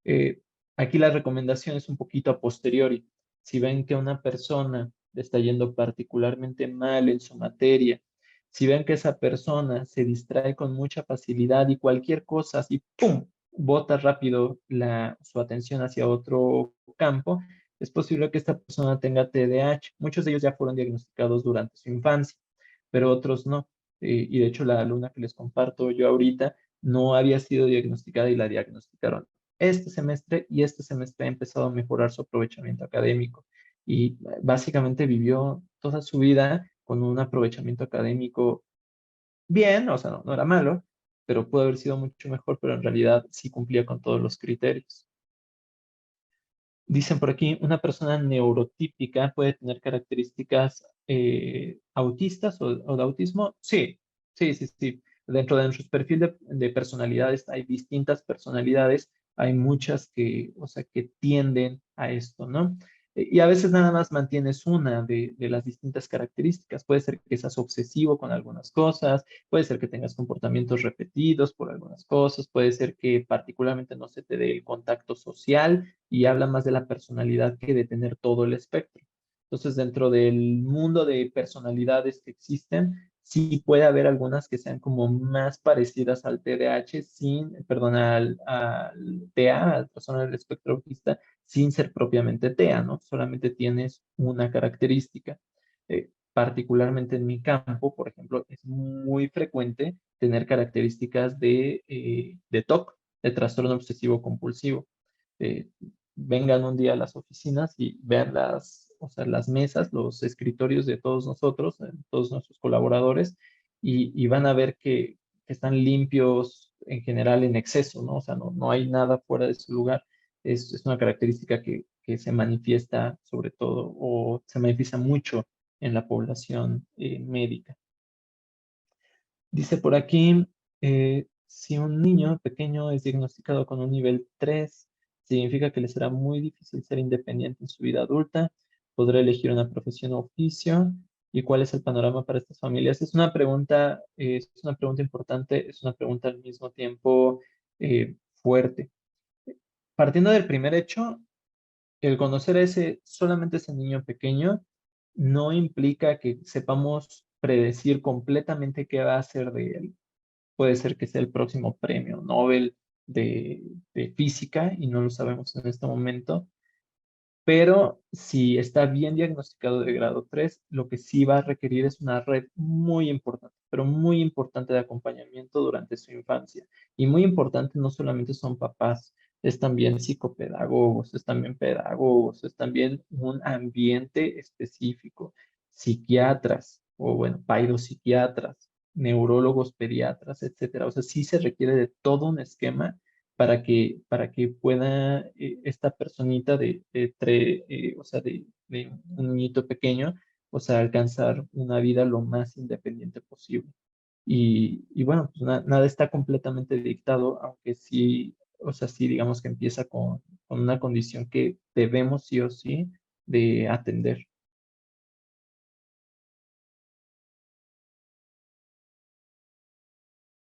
Eh, Aquí la recomendación es un poquito a posteriori. Si ven que una persona le está yendo particularmente mal en su materia, si ven que esa persona se distrae con mucha facilidad y cualquier cosa así, ¡pum!, bota rápido su atención hacia otro campo, es posible que esta persona tenga TDAH. Muchos de ellos ya fueron diagnosticados durante su infancia, pero otros no. Y de hecho la alumna que les comparto yo ahorita no había sido diagnosticada y la diagnosticaron este semestre, y este semestre ha empezado a mejorar su aprovechamiento académico y básicamente vivió toda su vida con un aprovechamiento académico bien, o sea, no era malo, pero pudo haber sido mucho mejor, pero en realidad sí cumplía con todos los criterios. Dicen por aquí, una persona neurotípica puede tener características autistas o de autismo. Sí, sí, sí, sí. Dentro de nuestro perfil de personalidades hay distintas personalidades, hay muchas o sea, que tienden a esto, ¿no? Y a veces nada más mantienes una de las distintas características. Puede ser que seas obsesivo con algunas cosas, puede ser que tengas comportamientos repetidos por algunas cosas, puede ser que particularmente no se te dé el contacto social y habla más de la personalidad que de tener todo el espectro. Entonces, dentro del mundo de personalidades que existen, sí puede haber algunas que sean como más parecidas al TDAH, perdón, al TEA, al trastorno del espectro autista, sin ser propiamente TEA, ¿no? Solamente tienes una característica. Particularmente en mi campo, por ejemplo, es muy frecuente tener características de TOC, de trastorno obsesivo compulsivo. Eh, Vengan un día a las oficinas y vean o sea, las mesas, los escritorios de todos nosotros, todos nuestros colaboradores, y van a ver que están limpios en general en exceso, ¿no? O sea, no hay nada fuera de su lugar. Es una característica que se manifiesta sobre todo, o se manifiesta mucho en la población médica. Dice por aquí, si un niño pequeño es diagnosticado con un nivel 3, significa que le será muy difícil ser independiente en su vida adulta, podrá elegir una profesión o oficio, y cuál es el panorama para estas familias. Es una pregunta importante, es una pregunta al mismo tiempo fuerte. Partiendo del primer hecho, el conocer solamente ese niño pequeño no implica que sepamos predecir completamente qué va a hacer de él. Puede ser que sea el próximo premio Nobel de física y no lo sabemos en este momento, Pero si está bien diagnosticado de grado 3, lo que sí va a requerir es una red muy importante, pero muy importante de acompañamiento durante su infancia. Y muy importante no solamente son papás, es también psicopedagogos, es también pedagogos, es también un ambiente específico, psiquiatras o bueno, psiquiatras, neurólogos, pediatras, etcétera. O sea, sí se requiere de todo un esquema para que pueda esta personita o sea, de un niñito pequeño, o sea, alcanzar una vida lo más independiente posible. Y bueno, pues nada está completamente dictado, aunque sí, o sea, sí digamos que empieza con una condición que debemos sí o sí de atender.